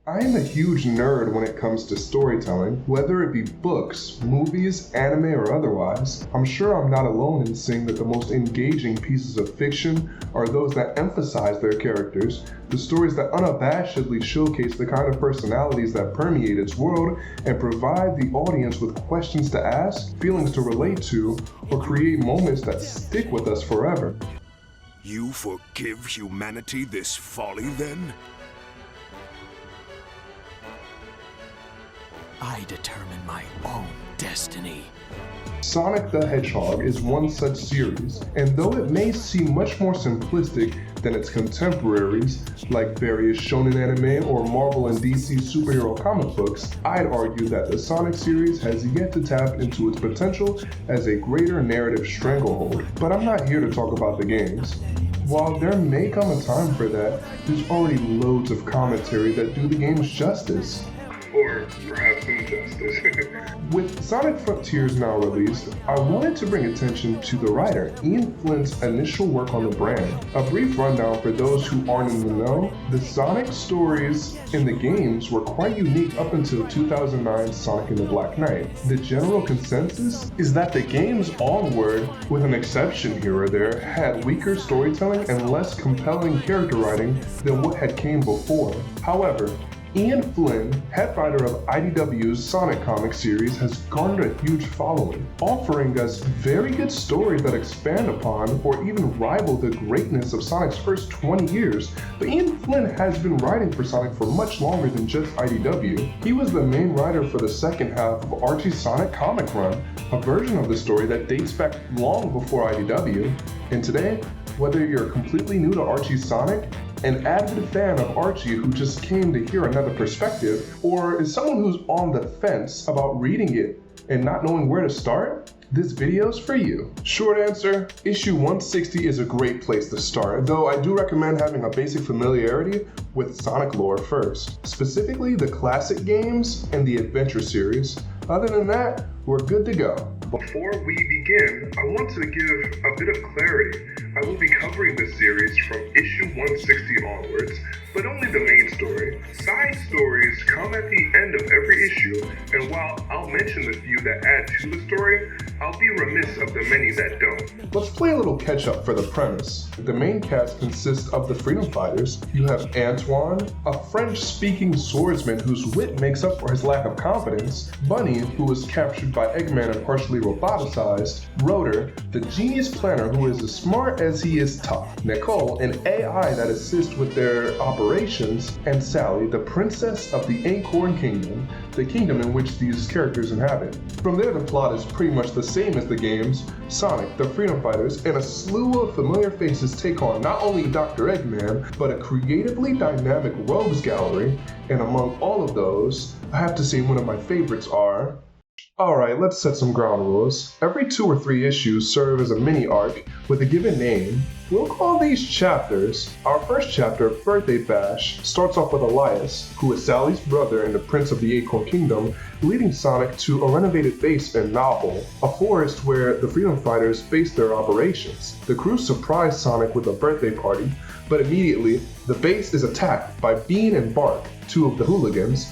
I am a huge nerd when it comes to storytelling, whether it be books, movies, anime, or otherwise. I'm sure I'm not alone in saying that the most engaging pieces of fiction are those that emphasize their characters, the stories that unabashedly showcase the kind of personalities that permeate its world and provide the audience with questions to ask, feelings to relate to, or create moments that stick with us forever. You forgive humanity this folly, then? I determine my own destiny. Sonic the Hedgehog is one such series, and though it may seem much more simplistic than its contemporaries, like various shonen anime or Marvel and DC superhero comic books, I'd argue that the Sonic series has yet to tap into its potential as a greater narrative stranglehold. But I'm not here to talk about the games. While there may come a time for that, there's already loads of commentary that do the games justice. Or perhaps injustice. With Sonic Frontiers now released, I wanted to bring attention to the writer, Flynn's initial work on the brand. A brief rundown for those who aren't in the know, the Sonic stories in the games were quite unique up until 2009's Sonic and the Black Knight. The general consensus is that the games onward, with an exception here or there, had weaker storytelling and less compelling character writing than what had came before. However, Flynn, head writer of IDW's Sonic Comics series, has garnered a huge following, offering us very good stories that expand upon or even rival the greatness of Sonic's first 20 years. But Flynn has been writing for Sonic for much longer than just IDW. He was the main writer for the second half of Archie's Sonic comic run, a version of the story that dates back long before IDW. And today, whether you're completely new to Archie's Sonic, an avid fan of Archie who just came to hear another perspective, or is someone who's on the fence about reading it and not knowing where to start, this video's for you. Short answer, issue 160 is a great place to start, though I do recommend having a basic familiarity with Sonic lore first, specifically the classic games and the adventure series. Other than that, we're good to go. Before we begin, I want to give a bit of clarity. I will be covering this series from issue 160 onwards, but only the main story. Side stories come at the end of every issue, and while I'll mention the few that add to the story, I'll be remiss of the many that don't. Let's play a little catch up for the premise. The main cast consists of the Freedom Fighters. You have Antoine, a French-speaking swordsman whose wit makes up for his lack of confidence, Bunny, who was captured by Eggman and partially roboticized, Rotor, the genius planner who is as smart as he is tough, Nicole, an AI that assists with their operations, and Sally, the princess of the Acorn Kingdom, the kingdom in which these characters inhabit. From there, the plot is pretty much the same as the games. Sonic, the Freedom Fighters, and a slew of familiar faces take on not only Dr. Eggman, but a creatively dynamic rogues gallery, and among all of those, I have to say one of my favorites are... Alright, let's set some ground rules. Every 2 or 3 issues serve as a mini arc with a given name. We'll call these chapters. Our first chapter, Birthday Bash, starts off with Elias, who is Sally's brother and the Prince of the Acorn Kingdom, leading Sonic to a renovated base in Novel, a forest where the Freedom Fighters face their operations. The crew surprise Sonic with a birthday party, but immediately, the base is attacked by Bean and Bark, 2 of the hooligans,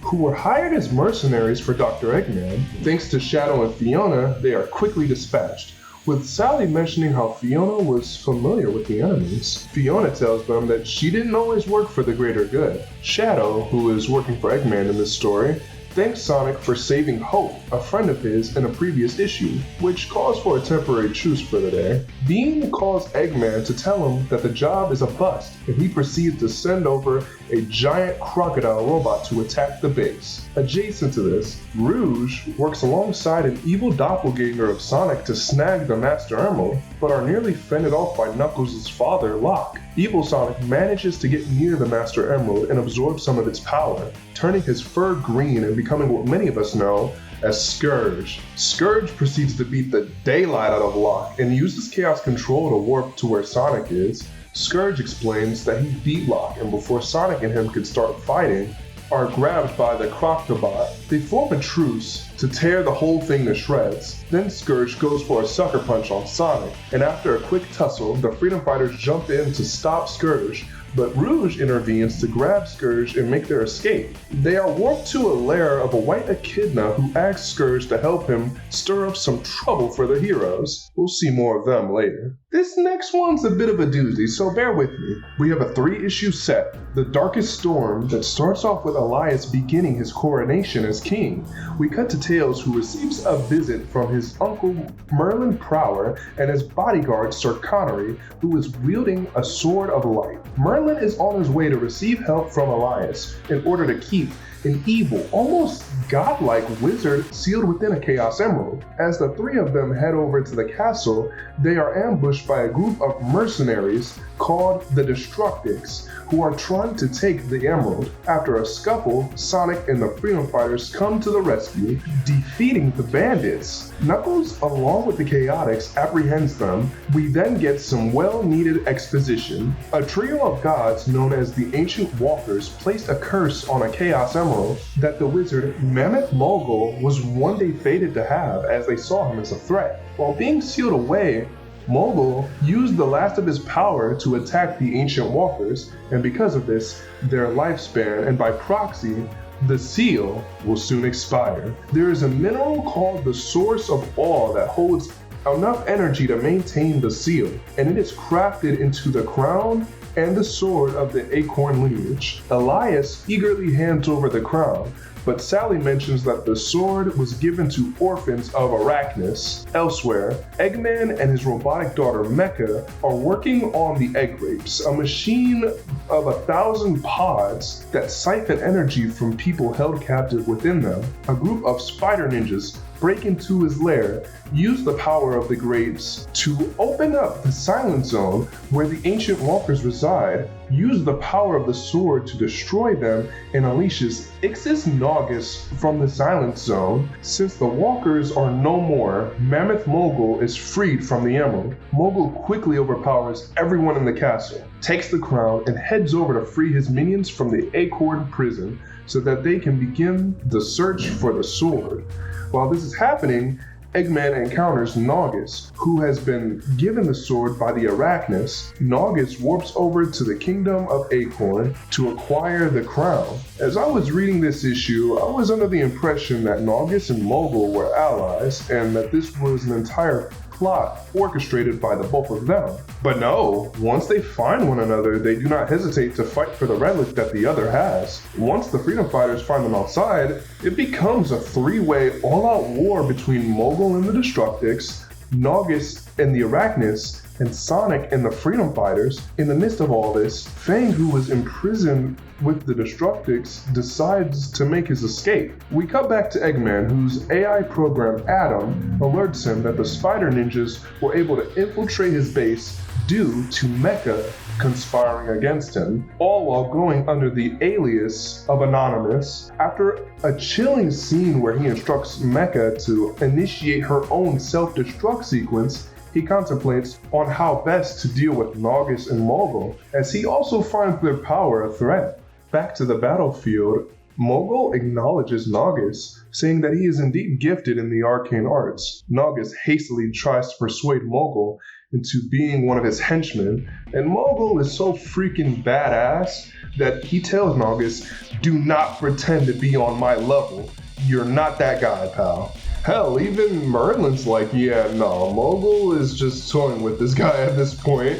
who were hired as mercenaries for Dr. Eggman. Thanks to Shadow and Fiona, they are quickly dispatched, with Sally mentioning how Fiona was familiar with the enemies. Fiona tells them that she didn't always work for the greater good. Shadow, who is working for Eggman in this story, thanks Sonic for saving Hope, a friend of his, in a previous issue, which calls for a temporary truce for the day. Bean calls Eggman to tell him that the job is a bust, and he proceeds to send over a giant crocodile robot to attack the base. Adjacent to this, Rouge works alongside an evil doppelganger of Sonic to snag the Master Emerald, but are nearly fended off by Knuckles' father, Locke. Evil Sonic manages to get near the Master Emerald and absorb some of its power, turning his fur green and becoming what many of us know as Scourge. Scourge proceeds to beat the daylight out of Locke and uses Chaos Control to warp to where Sonic is. Scourge explains that he beat Locke, and before Sonic and him could start fighting, are grabbed by the Croctobot. They form a truce to tear the whole thing to shreds. Then Scourge goes for a sucker punch on Sonic, and after a quick tussle, the Freedom Fighters jump in to stop Scourge, but Rouge intervenes to grab Scourge and make their escape. They are warped to a lair of a white echidna who asks Scourge to help him stir up some trouble for the heroes. We'll see more of them later. This next one's a bit of a doozy, so bear with me. We have a 3-issue set, The Darkest Storm, that starts off with Elias beginning his coronation as king. We cut to Tails, who receives a visit from his uncle Merlin Prower and his bodyguard Sir Connery, who is wielding a sword of light. Merlin is on his way to receive help from Elias in order to keep an evil, almost godlike wizard sealed within a Chaos Emerald. As the three of them head over to the castle, they are ambushed by a group of mercenaries called the Destructics, who are trying to take the Emerald. After a scuffle, Sonic and the Freedom Fighters come to the rescue, defeating the bandits. Knuckles, along with the Chaotix, apprehends them. We then get some well-needed exposition. A trio of gods known as the Ancient Walkers placed a curse on a Chaos Emerald that the wizard Mammoth Mogul was one day fated to have, as they saw him as a threat. While being sealed away, Mogul used the last of his power to attack the Ancient Walkers, and because of this, their lifespan, and by proxy, the seal, will soon expire. There is a mineral called the Source of Awe that holds enough energy to maintain the seal, and it is crafted into the crown and the sword of the Acorn lineage. Elias eagerly hands over the crown, but Sally mentions that the sword was given to orphans of Arachnis. Elsewhere, Eggman and his robotic daughter Mecha are working on the Egg Rapes, a machine of 1,000 pods that siphon energy from people held captive within them. A group of spider ninjas break into his lair, use the power of the grapes to open up the Silent Zone where the Ancient Walkers reside, use the power of the sword to destroy them, and unleashes Ixis Naugus from the Silent Zone. Since the Walkers are no more, Mammoth Mogul is freed from the Emerald. Mogul quickly overpowers everyone in the castle, takes the crown, and heads over to free his minions from the Acorn prison so that they can begin the search for the sword. While this is happening, Eggman encounters Naugus, who has been given the sword by the Arachnis. Naugus warps over to the kingdom of Acorn to acquire the crown. As I was reading this issue, I was under the impression that Naugus and Mogul were allies, and that this was an entire plot orchestrated by the both of them. But no, once they find one another, they do not hesitate to fight for the relic that the other has. Once the Freedom Fighters find them outside, it becomes a 3-way all-out war between Mogul and the Destructics, Naugus and the Arachnis, and Sonic and the Freedom Fighters. In the midst of all this, Fang, who was imprisoned with the Destructics, decides to make his escape. We cut back to Eggman, whose AI program Adam alerts him that the Spider Ninjas were able to infiltrate his base due to Mecha conspiring against him, all while going under the alias of Anonymous. After a chilling scene where he instructs Mecha to initiate her own self-destruct sequence, he contemplates on how best to deal with Naugus and Mogul, as he also finds their power a threat. Back to the battlefield, Mogul acknowledges Naugus, saying that he is indeed gifted in the arcane arts. Naugus hastily tries to persuade Mogul into being one of his henchmen, and Mogul is so freaking badass that he tells Naugus, "Do not pretend to be on my level. You're not that guy, pal." Hell, even Merlin's like, yeah, no, Mogul is just toying with this guy at this point.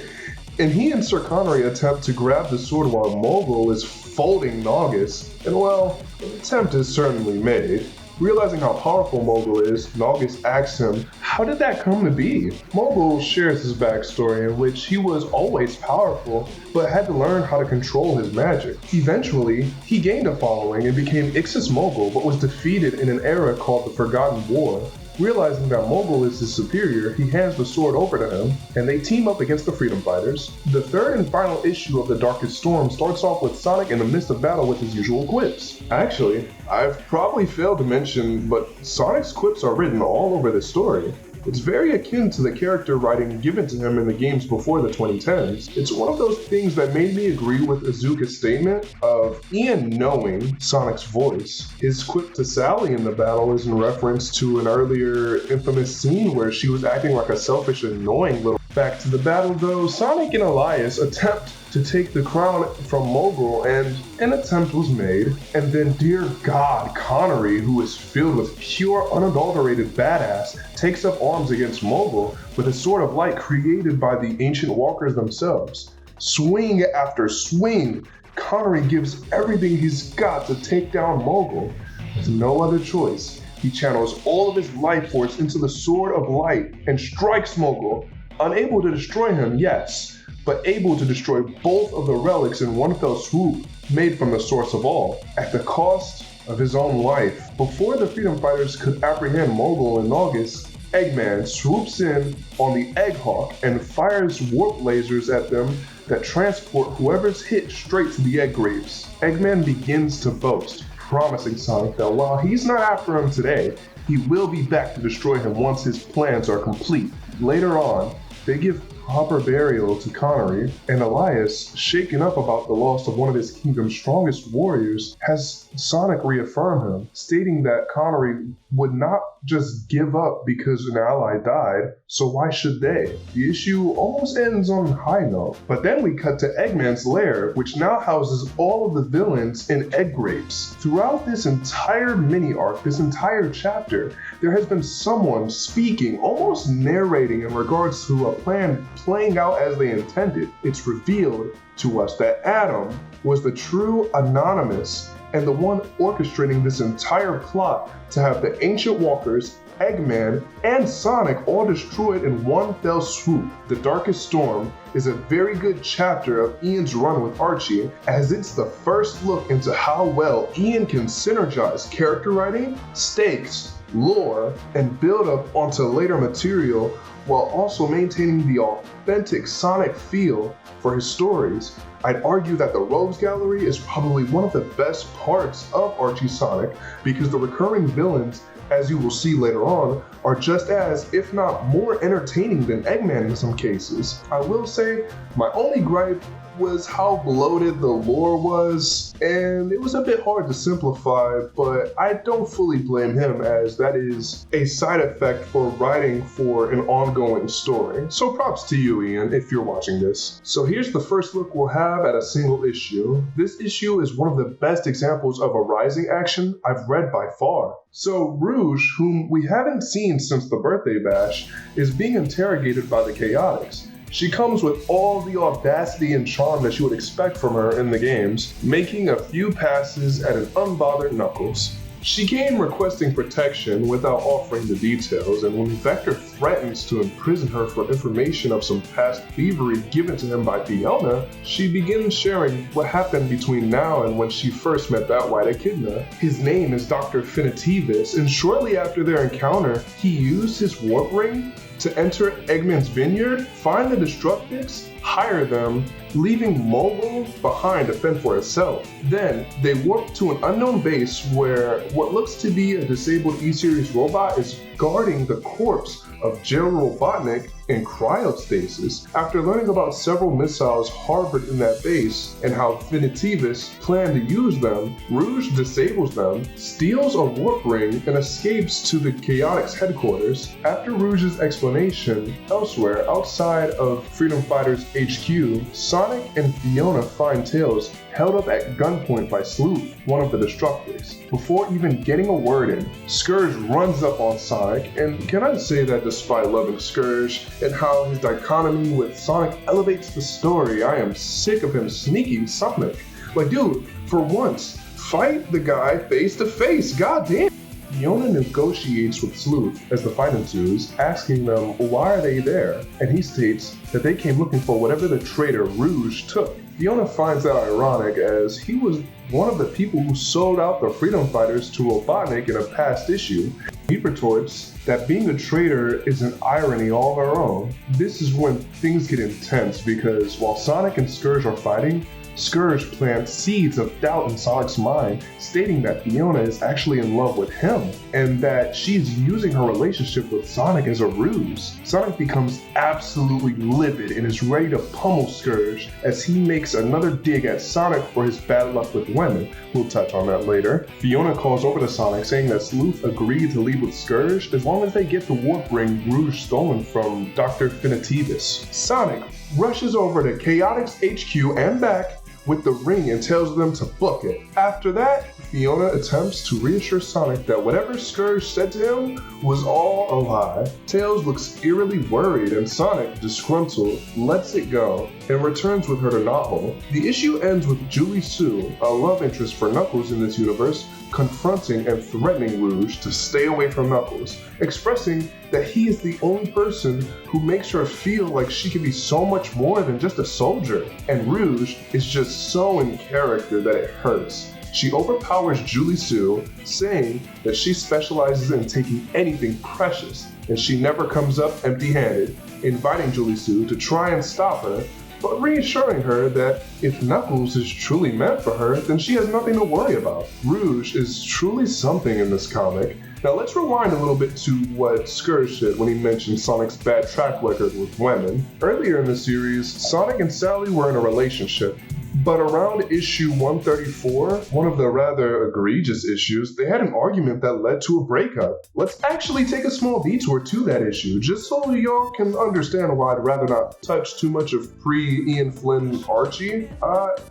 And he and Sir Connery attempt to grab the sword while Mogul is folding Naugus. And well, an attempt is certainly made. Realizing how powerful Mogul is, Naugus asks him, how did that come to be? Mogul shares his backstory in which he was always powerful, but had to learn how to control his magic. Eventually, he gained a following and became Ixis Mogul, but was defeated in an era called the Forgotten War. Realizing that Mogul is his superior, he hands the sword over to him, and they team up against the Freedom Fighters. The third and final issue of The Darkest Storm starts off with Sonic in the midst of battle with his usual quips. Actually, I've probably failed to mention, but Sonic's quips are written all over this story. It's very akin to the character writing given to him in the games before the 2010s. It's one of those things that made me agree with Izuka's statement of Ian knowing Sonic's voice. His quip to Sally in the battle is in reference to an earlier infamous scene where she was acting like a selfish, annoying little Back to the battle though, Sonic and Elias attempt to take the crown from Mogul, and an attempt was made. And then, dear God, Connery, who is filled with pure, unadulterated badass, takes up arms against Mogul with a sword of light created by the ancient walkers themselves. Swing after swing, Connery gives everything he's got to take down Mogul. With no other choice, he channels all of his life force into the sword of light and strikes Mogul, unable to destroy him, yes, but able to destroy both of the relics in one fell swoop, made from the source of all, at the cost of his own life. Before the Freedom Fighters could apprehend Mogul in August, Eggman swoops in on the Egghawk and fires warp lasers at them that transport whoever's hit straight to the Egg Grapes. Eggman begins to boast, promising Sonic that while he's not after him today, he will be back to destroy him once his plans are complete. Later on, they give proper burial to Connery, and Elias, shaken up about the loss of one of his kingdom's strongest warriors, has Sonic reaffirm him, stating that Connery would not just give up because an ally died, so why should they? The issue almost ends on a high note, but then we cut to Eggman's lair, which now houses all of the villains in Egg Grapes. Throughout this entire mini-arc, this entire chapter, there has been someone speaking, almost narrating in regards to a plan playing out as they intended. It's revealed to us that Adam was the true Anonymous and the one orchestrating this entire plot to have the Ancient Walkers, Eggman, and Sonic all destroyed in one fell swoop. The Darkest Storm is a very good chapter of Ian's run with Archie, as it's the first look into how well Ian can synergize character writing, stakes, lore, and build up onto later material while also maintaining the authentic Sonic feel for his stories. I'd argue that the Rogues Gallery is probably one of the best parts of Archie Sonic because the recurring villains, as you will see later on, are just as, if not more entertaining than Eggman in some cases. I will say, my only gripe was how bloated the lore was, and it was a bit hard to simplify, but I don't fully blame him, as that is a side effect for writing for an ongoing story. So props to you, Ian, if you're watching this. So here's the first look we'll have at a single issue. This issue is one of the best examples of a rising action I've read by far. So Rouge, whom we haven't seen since the birthday bash, is being interrogated by the Chaotix. She comes with all the audacity and charm that you would expect from her in the games, making a few passes at an unbothered Knuckles. She came requesting protection without offering the details, and when Vector threatens to imprison her for information of some past thievery given to him by Fiona, she begins sharing what happened between now and when she first met that white echidna. His name is Dr. Finitivis, and shortly after their encounter, he used his warp ring to enter Eggman's vineyard, find the Destructics, hire them, leaving Mogul behind to fend for itself. Then, they warp to an unknown base where what looks to be a disabled E-Series robot is guarding the corpse of General Robotnik in cryostasis. After learning about several missiles harbored in that base and how Finitivis planned to use them, Rouge disables them, steals a warp ring, and escapes to the Chaotix headquarters. After Rouge's explanation, elsewhere outside of Freedom Fighters HQ, Sonic and Fiona find Tails held up at gunpoint by Sleuth, one of the Destructics. Before even getting a word in, Scourge runs up on Sonic, and can I say that despite loving Scourge and how his dichotomy with Sonic elevates the story, I am sick of him sneaking Sonic. Like, dude, for once, fight the guy face to face, goddamn! Fiona negotiates with Sleuth as the fight ensues, asking them why are they there, and he states that they came looking for whatever the traitor Rouge took. Fiona finds that ironic, as he was one of the people who sold out the Freedom Fighters to Robotnik in a past issue. He retorts that being a traitor is an irony all of our own. This is when things get intense, because while Sonic and Scourge are fighting, Scourge plants seeds of doubt in Sonic's mind, stating that Fiona is actually in love with him, and that she's using her relationship with Sonic as a ruse. Sonic becomes absolutely livid and is ready to pummel Scourge as he makes another dig at Sonic for his bad luck with women. We'll touch on that later. Fiona calls over to Sonic saying that Sleuth agreed to leave with Scourge as long as they get the warp ring Rouge stolen from Dr. Finitibus. Sonic rushes over to Chaotix HQ and back with the ring and tells them to book it. After that, Fiona attempts to reassure Sonic that whatever Scourge said to him was all a lie. Tails looks eerily worried and Sonic, disgruntled, lets it go and returns with her to Knothole. The issue ends with Julie Sue, a love interest for Knuckles in this universe, confronting and threatening Rouge to stay away from Knuckles, expressing that he is the only person who makes her feel like she can be so much more than just a soldier. And Rouge is just so in character that it hurts. She overpowers Julie Sue, saying that she specializes in taking anything precious, and she never comes up empty-handed, inviting Julie Sue to try and stop her, but reassuring her that if Knuckles is truly meant for her, then she has nothing to worry about. Rouge is truly something in this comic. Now let's rewind a little bit to what Scourge said when he mentioned Sonic's bad track record with women. Earlier in the series, Sonic and Sally were in a relationship. But around issue 134, one of the rather egregious issues, they had an argument that led to a breakup. Let's actually take a small detour to that issue, just so y'all can understand why I'd rather not touch too much of pre-Ian Flynn Archie.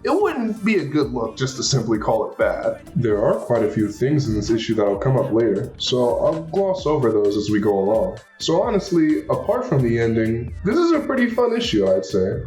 It wouldn't be a good look just to simply call it bad. There are quite a few things in this issue that'll come up later, so I'll gloss over those as we go along. So honestly, apart from the ending, this is a pretty fun issue, I'd say.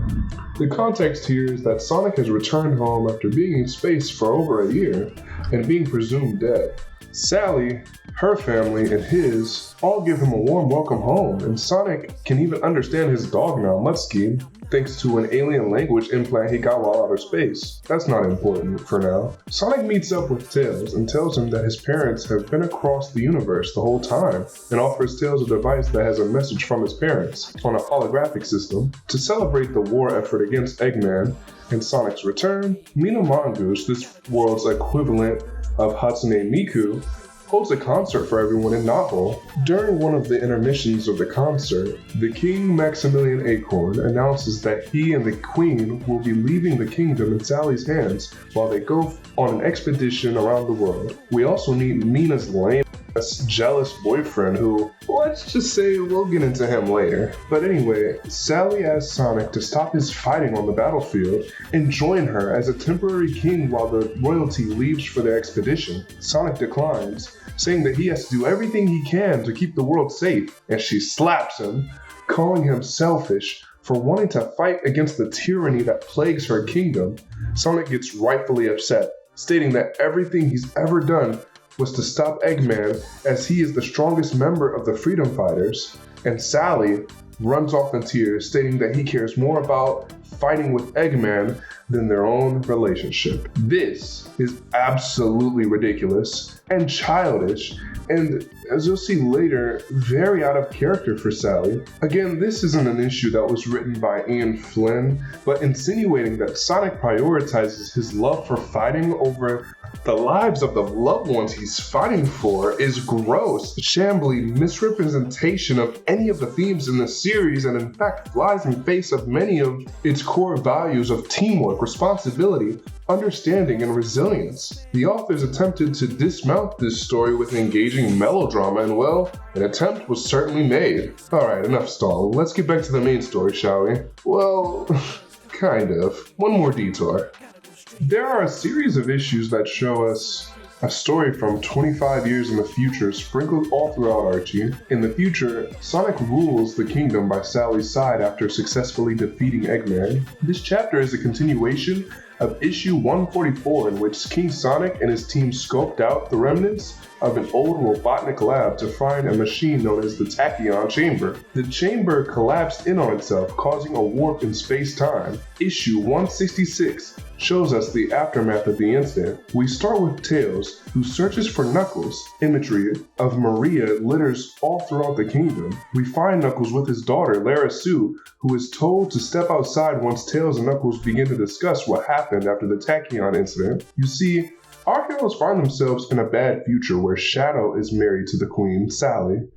The context here is that Sonic has returned home after being in space for over a year and being presumed dead. Sally, her family, and his all give him a warm welcome home, and Sonic can even understand his dog now, Mutsky, thanks to an alien language implant he got while out of space. That's not important for now. Sonic meets up with Tails and tells him that his parents have been across the universe the whole time, and offers Tails a device that has a message from his parents on a holographic system to celebrate the war effort against Eggman. In Sonic's return, Mina Mongoose, this world's equivalent of Hatsune Miku, holds a concert for everyone in Knothole. During one of the intermissions of the concert, the King Maximilian Acorn announces that he and the Queen will be leaving the kingdom in Sally's hands while they go on an expedition around the world. We also meet Mina's lame, jealous boyfriend who, let's just say we'll get into him later. But anyway, Sally asks Sonic to stop his fighting on the battlefield and join her as a temporary king while the royalty leaves for their expedition. Sonic declines, saying that he has to do everything he can to keep the world safe, and she slaps him, calling him selfish for wanting to fight against the tyranny that plagues her kingdom. Sonic gets rightfully upset, stating that everything he's ever done was to stop Eggman, as he is the strongest member of the Freedom Fighters, and Sally runs off in tears, stating that he cares more about fighting with Eggman than their own relationship. This is absolutely ridiculous and childish, and as you'll see later, very out of character for Sally. Again, this isn't an issue that was written by Ian Flynn, but insinuating that Sonic prioritizes his love for fighting over the lives of the loved ones he's fighting for is gross, shambly misrepresentation of any of the themes in the series, and in fact flies in face of many of its core values of teamwork, responsibility, understanding, and resilience. The authors attempted to dismount this story with engaging melodrama, and well, an attempt was certainly made. Alright, enough stalling. Let's get back to the main story, shall we? Well, kind of. One more detour. There are a series of issues that show us a story from 25 years in the future sprinkled all throughout Archie. In the future, Sonic rules the kingdom by Sally's side after successfully defeating Eggman. This chapter is a continuation of issue 144, in which King Sonic and his team scoped out the remnants of an old Robotnik lab to find a machine known as the Tachyon Chamber. The chamber collapsed in on itself, causing a warp in space-time. Issue 166 shows us the aftermath of the incident. We start with Tails, who searches for Knuckles. Imagery of Maria litters all throughout the kingdom. We find Knuckles with his daughter, Lara Sue, who is told to step outside once Tails and Knuckles begin to discuss what happened after the Tachyon incident. You see, our heroes find themselves in a bad future where Shadow is married to the Queen, Sally.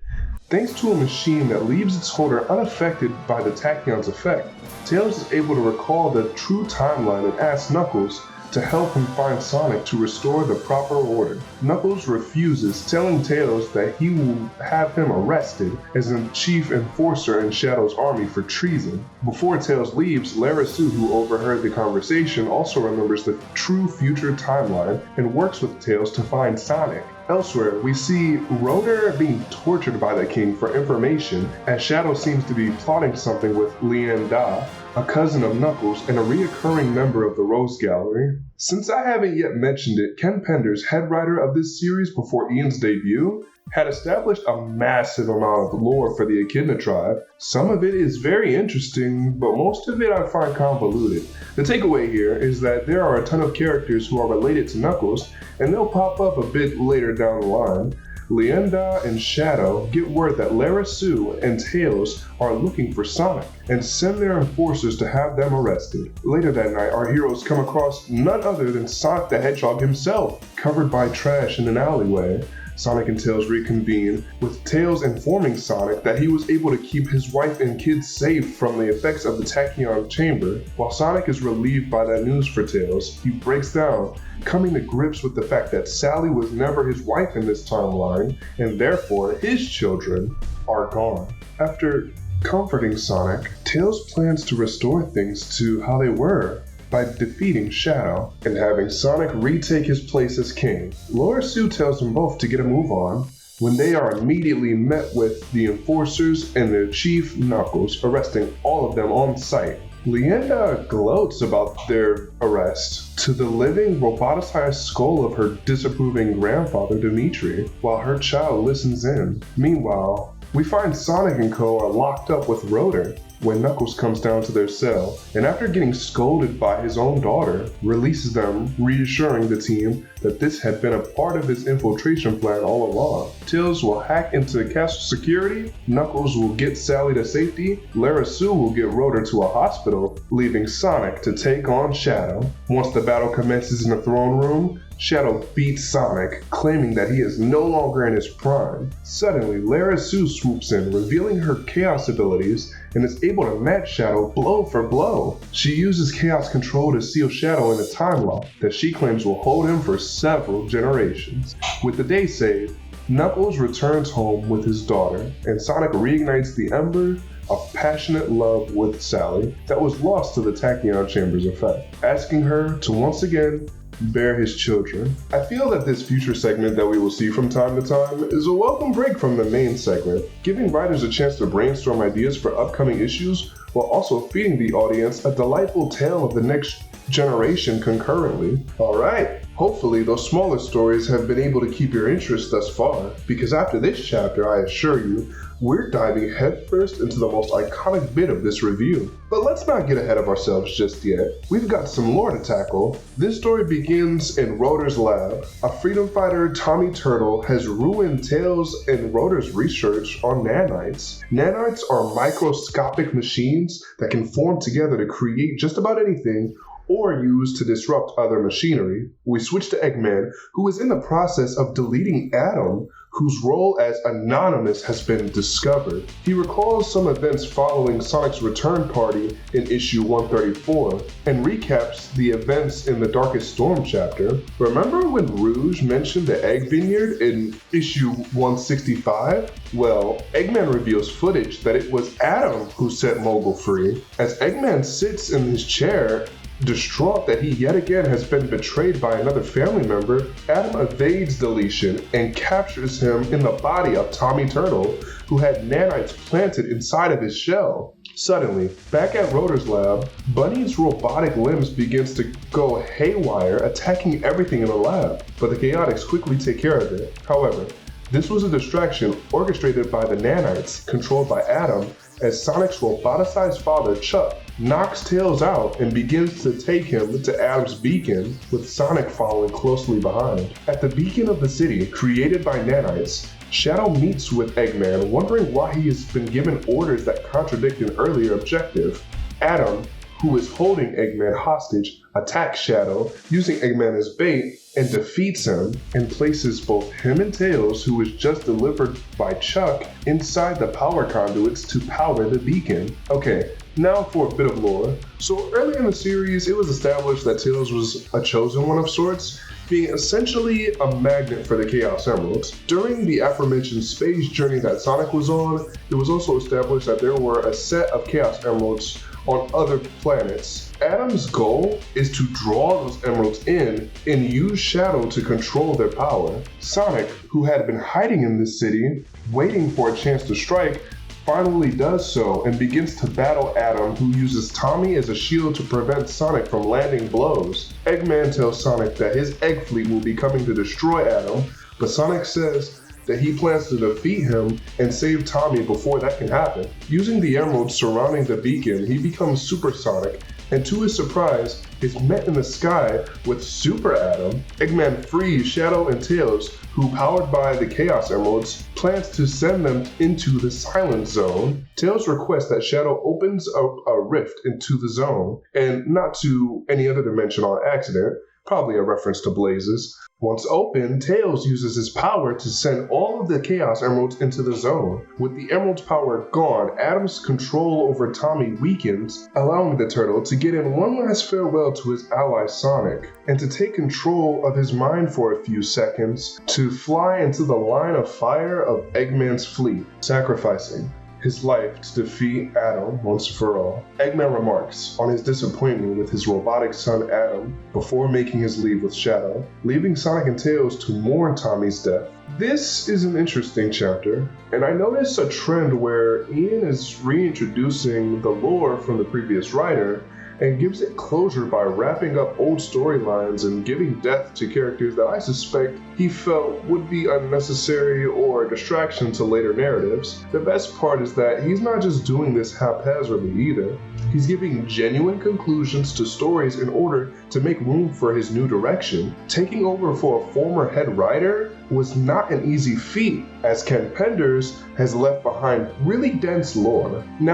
Thanks to a machine that leaves its holder unaffected by the Tachyon's effect, Tails is able to recall the true timeline and asks Knuckles to help him find Sonic to restore the proper order. Knuckles refuses, telling Tails that he will have him arrested as a chief enforcer in Shadow's army for treason. Before Tails leaves, Lara Sue, who overheard the conversation, also remembers the true future timeline and works with Tails to find Sonic. Elsewhere, we see Rotor being tortured by the king for information, as Shadow seems to be plotting something with Lien Da, a cousin of Knuckles and a reoccurring member of the Rose Gallery. Since I haven't yet mentioned it, Ken Penders, head writer of this series before Ian's debut, had established a massive amount of lore for the Echidna tribe. Some of it is very interesting, but most of it I find convoluted. The takeaway here is that there are a ton of characters who are related to Knuckles, and they'll pop up a bit later down the line. Lienda and Shadow get word that Lara Sue and Tails are looking for Sonic and send their enforcers to have them arrested. Later that night, our heroes come across none other than Sonic the Hedgehog himself, covered by trash in an alleyway. Sonic and Tails reconvene, with Tails informing Sonic that he was able to keep his wife and kids safe from the effects of the Tachyon Chamber. While Sonic is relieved by that news for Tails, he breaks down, coming to grips with the fact that Sally was never his wife in this timeline, and therefore his children are gone. After comforting Sonic, Tails plans to restore things to how they were, by defeating Shadow and having Sonic retake his place as king. Lara Sue tells them both to get a move on, when they are immediately met with the enforcers and their chief Knuckles, arresting all of them on sight. Lienda gloats about their arrest to the living roboticized skull of her disapproving grandfather Dimitri, while her child listens in. Meanwhile, we find Sonic and co are locked up with Rotor when Knuckles comes down to their cell, and after getting scolded by his own daughter, releases them, reassuring the team that this had been a part of his infiltration plan all along. Tails will hack into the castle security, Knuckles will get Sally to safety, Lara Sue will get Rotor to a hospital, leaving Sonic to take on Shadow. Once the battle commences in the throne room, Shadow beats Sonic, claiming that he is no longer in his prime. Suddenly, Lara Sue swoops in, revealing her chaos abilities, and is able to match Shadow blow for blow. She uses chaos control to seal Shadow in a time lock that she claims will hold him for several generations. With the day saved, Knuckles returns home with his daughter, and Sonic reignites the ember of passionate love with Sally that was lost to the Tachyon Chamber's effect, asking her to once again bear his children. I feel that this future segment that we will see from time to time is a welcome break from the main segment, giving writers a chance to brainstorm ideas for upcoming issues while also feeding the audience a delightful tale of the next generation concurrently. Alright, hopefully those smaller stories have been able to keep your interest thus far, because after this chapter, I assure you, we're diving headfirst into the most iconic bit of this review. But let's not get ahead of ourselves just yet. We've got some lore to tackle. This story begins in Rotor's lab. A freedom fighter, Tommy Turtle, has ruined Tails and Rotor's research on nanites. Nanites are microscopic machines that can form together to create just about anything or used to disrupt other machinery. We switch to Eggman, who is in the process of deleting Adam, whose role as Anonymous has been discovered. He recalls some events following Sonic's return party in issue 134 and recaps the events in the Darkest Storm chapter. Remember when Rouge mentioned the Egg Vineyard in issue 165? Well, Eggman reveals footage that it was Adam who set Mogul free. As Eggman sits in his chair, distraught that he yet again has been betrayed by another family member, Adam evades deletion and captures him in the body of Tommy Turtle, who had nanites planted inside of his shell. Suddenly, back at Rotor's lab, Bunny's robotic limbs begins to go haywire, attacking everything in the lab, but the Chaotix quickly take care of it. However, this was a distraction orchestrated by the nanites, controlled by Adam, as Sonic's roboticized father, Chuck, knocks Tails out and begins to take him to Adam's beacon, with Sonic following closely behind. At the beacon of the city, created by nanites, Shadow meets with Eggman, wondering why he has been given orders that contradict an earlier objective. Adam, who is holding Eggman hostage, attacks Shadow, using Eggman as bait, and defeats him, and places both him and Tails, who was just delivered by Chuck, inside the power conduits to power the beacon. Okay, now for a bit of lore. So early in the series, it was established that Tails was a chosen one of sorts, being essentially a magnet for the Chaos Emeralds. During the aforementioned space journey that Sonic was on, it was also established that there were a set of Chaos Emeralds on other planets. Adam's goal is to draw those emeralds in and use Shadow to control their power. Sonic, who had been hiding in this city, waiting for a chance to strike, finally does so and begins to battle Adam, who uses Tommy as a shield to prevent Sonic from landing blows. Eggman tells Sonic that his egg fleet will be coming to destroy Adam, but Sonic says that he plans to defeat him and save Tommy before that can happen. Using the emeralds surrounding the beacon, he becomes supersonic, and to his surprise, is met in the sky with Super Adam. Eggman frees Shadow and Tails, who, powered by the Chaos Emeralds, plans to send them into the Silent Zone. Tails requests that Shadow opens up a rift into the zone, and not to any other dimension on accident, probably a reference to Blazes. Once open, Tails uses his power to send all of the Chaos Emeralds into the zone. With the Emerald's power gone, Adam's control over Tommy weakens, allowing the turtle to get in one last farewell to his ally Sonic, and to take control of his mind for a few seconds to fly into the line of fire of Eggman's fleet, sacrificing his life to defeat Adam once for all. Eggman remarks on his disappointment with his robotic son Adam before making his leave with Shadow, leaving Sonic and Tails to mourn Tommy's death. This is an interesting chapter, and I notice a trend where Ian is reintroducing the lore from the previous writer and gives it closure by wrapping up old storylines and giving depth to characters that I suspect he felt would be unnecessary or a distraction to later narratives. The best part is that he's not just doing this haphazardly either. He's giving genuine conclusions to stories in order to make room for his new direction. Taking over for a former head writer was not an easy feat, as Ken Penders has left behind really dense lore. Now,